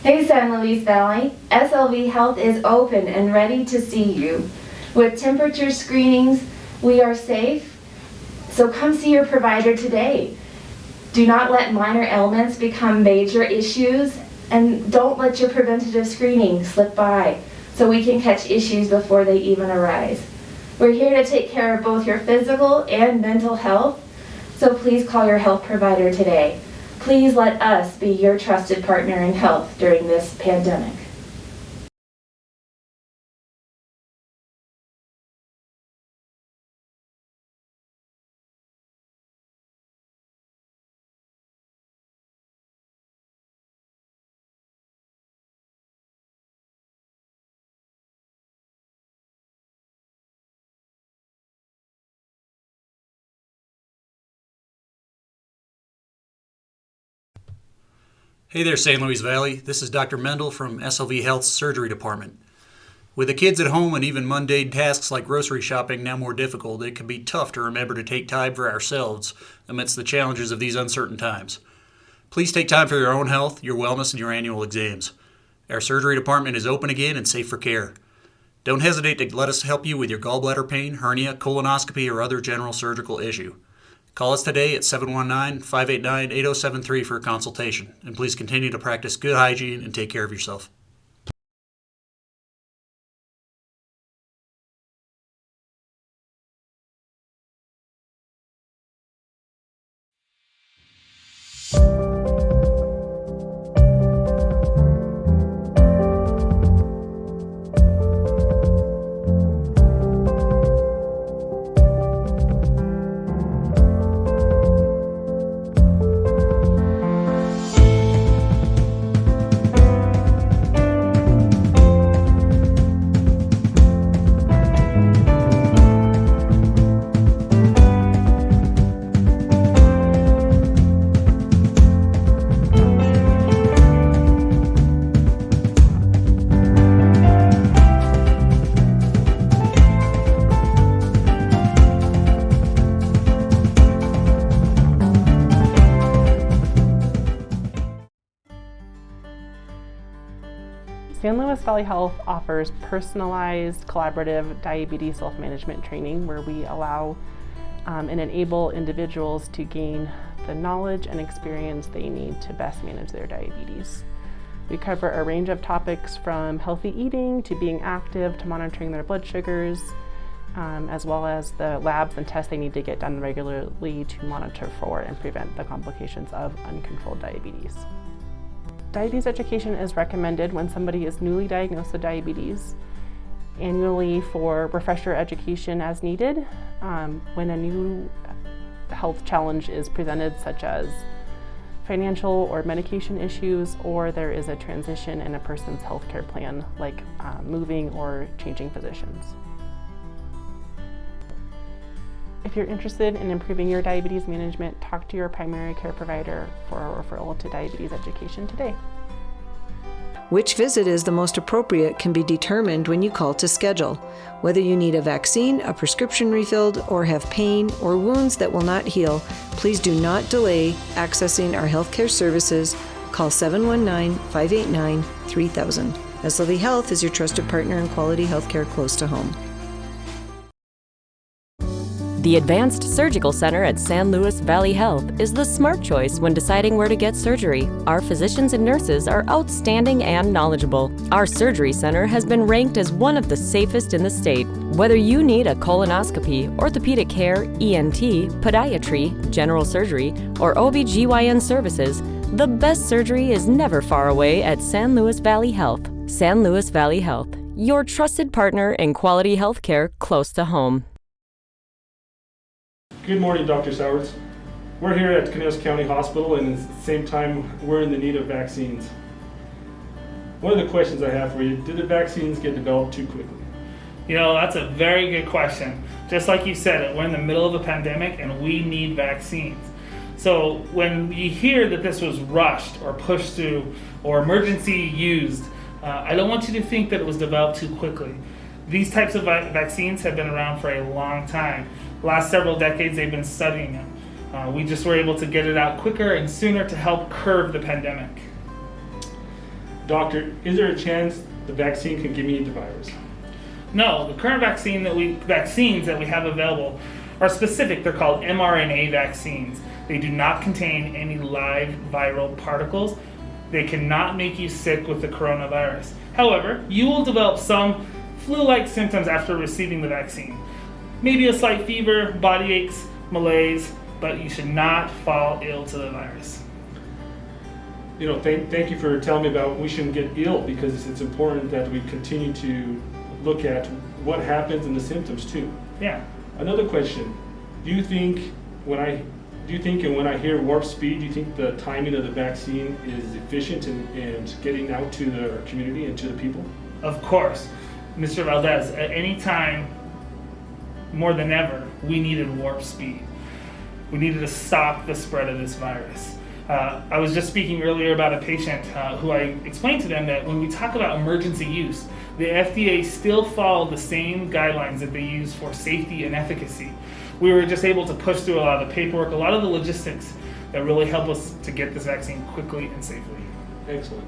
Hey San Luis Valley, SLV Health is open and ready to see you. With temperature screenings, we are safe, so come see your provider today. Do not let minor ailments become major issues, and don't let your preventative screening slip by so we can catch issues before they even arise. We're here to take care of both your physical and mental health, so please call your health provider today. Please let us be your trusted partner in health during this pandemic. Hey there, San Luis Valley. This is Dr. Mendel from SLV Health's Surgery Department. With the kids at home and even mundane tasks like grocery shopping now more difficult, it can be tough to remember to take time for ourselves amidst the challenges of these uncertain times. Please take time for your own health, your wellness, and your annual exams. Our surgery department is open again and safe for care. Don't hesitate to let us help you with your gallbladder pain, hernia, colonoscopy, or other general surgical issue. Call us today at 719-589-8073 for a consultation, and please continue to practice good hygiene and take care of yourself. San Luis Valley Health offers personalized, collaborative diabetes self-management training where we allow and enable individuals to gain the knowledge and experience they need to best manage their diabetes. We cover a range of topics from healthy eating to being active to monitoring their blood sugars, as well as the labs and tests they need to get done regularly to monitor for and prevent the complications of uncontrolled diabetes. Diabetes education is recommended when somebody is newly diagnosed with diabetes, annually for refresher education as needed, when a new health challenge is presented, such as financial or medication issues, or there is a transition in a person's healthcare plan, like moving or changing physicians. If you're interested in improving your diabetes management, talk to your primary care provider for a referral to diabetes education today. Which visit is the most appropriate can be determined when you call to schedule. Whether you need a vaccine, a prescription refilled, or have pain or wounds that will not heal, please do not delay accessing our healthcare services. Call 719-589-3000. Slvh Health is your trusted partner in quality healthcare close to home. The Advanced Surgical Center at San Luis Valley Health is the smart choice when deciding where to get surgery. Our physicians and nurses are outstanding and knowledgeable. Our surgery center has been ranked as one of the safest in the state. Whether you need a colonoscopy, orthopedic care, ENT, podiatry, general surgery, or OB/GYN services, the best surgery is never far away at San Luis Valley Health. San Luis Valley Health, your trusted partner in quality healthcare close to home. Good morning, Dr. Sowards. We're here at Conneaut County Hospital, and at the same time, we're in the need of vaccines. One of the questions I have for you, did the vaccines get developed too quickly? You know, that's a very good question. Just like you said, we're in the middle of a pandemic and we need vaccines. So when you hear that this was rushed or pushed through or emergency used, I don't want you to think that it was developed too quickly. These types of vaccines have been around for a long time. The last several decades they've been studying them. We just were able to get it out quicker and sooner to help curb the pandemic. Doctor, is there a chance the vaccine can give me the virus? No, the current vaccines that we have available are specific. They're called mRNA vaccines. They do not contain any live viral particles. They cannot make you sick with the coronavirus. However, you will develop some flu-like symptoms after receiving the vaccine. Maybe a slight fever, body aches, malaise, but you should not fall ill to the virus. Thank you for telling me about we shouldn't get ill, because it's important that we continue to look at what happens and the symptoms too. Yeah. Another question, do you think when I hear warp speed, do you think the timing of the vaccine is efficient in getting out to the community and to the people? Of course. Mr. Valdez, at any time, more than ever, we needed warp speed. We needed to stop the spread of this virus. I was just speaking earlier about a patient who I explained to them that when we talk about emergency use, the FDA still followed the same guidelines that they use for safety and efficacy. We were just able to push through a lot of the paperwork, a lot of the logistics that really help us to get this vaccine quickly and safely. Excellent.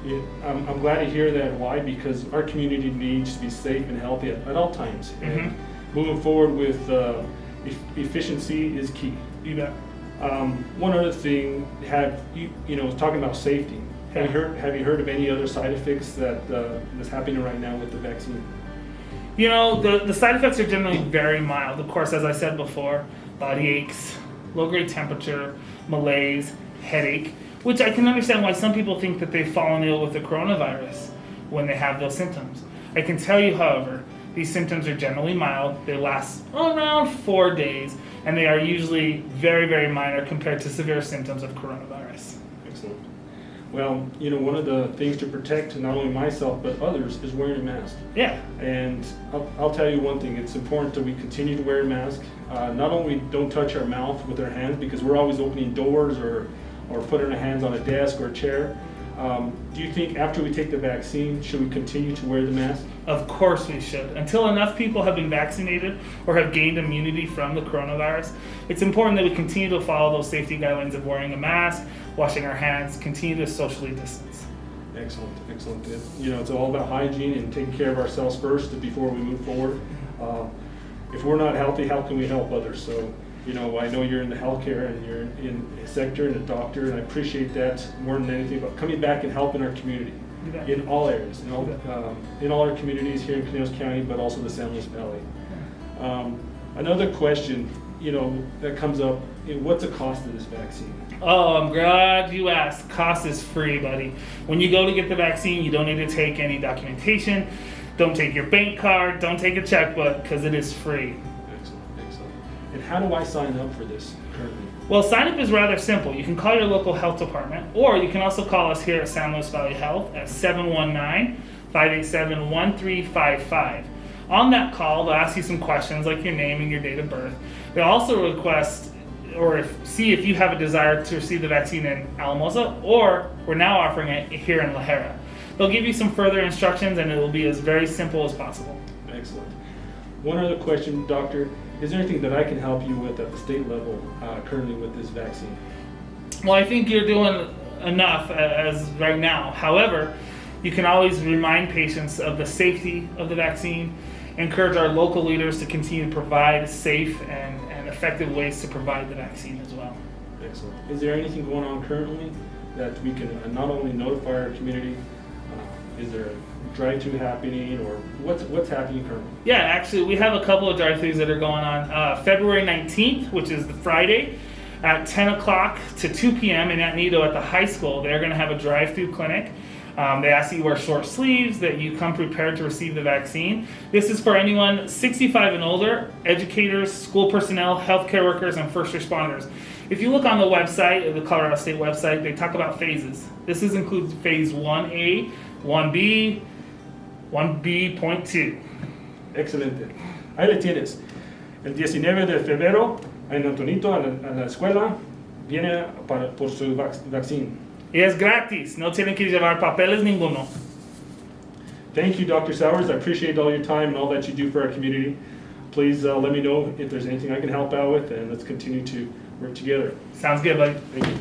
Yeah, I'm glad to hear that. Why? Because our community needs to be safe and healthy at all times. And moving forward with efficiency is key. You bet. One other thing, talking about safety. Have you heard of any other side effects that's happening right now with the vaccine? The side effects are generally very mild. Of course, as I said before, body aches, low-grade temperature, malaise, headache, which I can understand why some people think that they've fallen ill with the coronavirus when they have those symptoms. I can tell you, however, these symptoms are generally mild. They last around 4 days, and they are usually very, very minor compared to severe symptoms of coronavirus. Excellent. Well, one of the things to protect not only myself but others is wearing a mask. Yeah. And I'll tell you one thing, it's important that we continue to wear a mask. Not only don't touch our mouth with our hands, because we're always opening doors or putting our hands on a desk or a chair. Do you think after we take the vaccine, should we continue to wear the mask? Of course we should. Until enough people have been vaccinated or have gained immunity from the coronavirus, it's important that we continue to follow those safety guidelines of wearing a mask, washing our hands, continue to socially distance. Excellent. It's all about hygiene and taking care of ourselves first before we move forward. If we're not healthy, how can we help others? So, I know you're in the healthcare and you're in a sector and a doctor, and I appreciate that more than anything about coming back and helping our community in all areas, in all our communities here in Pinellas County, but also the San Luis Valley. Another question, that comes up, what's the cost of this vaccine? Oh, I'm glad you asked. Cost is free, buddy. When you go to get the vaccine, you don't need to take any documentation. Don't take your bank card. Don't take a checkbook, because it is free. Excellent. And how do I sign up for this currently? Well, sign up is rather simple. You can call your local health department, or you can also call us here at San Luis Valley Health at 719-587-1355. On that call, they'll ask you some questions like your name and your date of birth. They'll also request see if you have a desire to receive the vaccine in Alamosa, or we're now offering it here in La Jera. They'll give you some further instructions, and it will be as very simple as possible. Excellent. One other question, Doctor. Is there anything that I can help you with at the state level currently with this vaccine? Well, I think you're doing enough as right now. However, you can always remind patients of the safety of the vaccine, encourage our local leaders to continue to provide safe and effective ways to provide the vaccine as well. Excellent. Is there anything going on currently that we can not only notify our community? Is there a drive-thru happening, or what's happening currently? Yeah, actually, we have a couple of drive-thrus that are going on. February 19th, which is the Friday, at 10 o'clock to 2 p.m. in Antonido at the high school. They're going to have a drive-thru clinic. They ask that you wear short sleeves, that you come prepared to receive the vaccine. This is for anyone 65 and older, educators, school personnel, healthcare workers, and first responders. If you look on the website, the Colorado State website, they talk about phases. This includes phase 1A, 1B, 1B.2. Excelente. Ahí le tienes. El 19 de febrero, en Antonito, a la escuela, viene por su vaccine. Y es gratis. No tienen que llevar papeles ninguno. Thank you, Dr. Sowers. I appreciate all your time and all that you do for our community. Please let me know if there's anything I can help out with, and let's continue to work together. Sounds good, buddy. Thank you.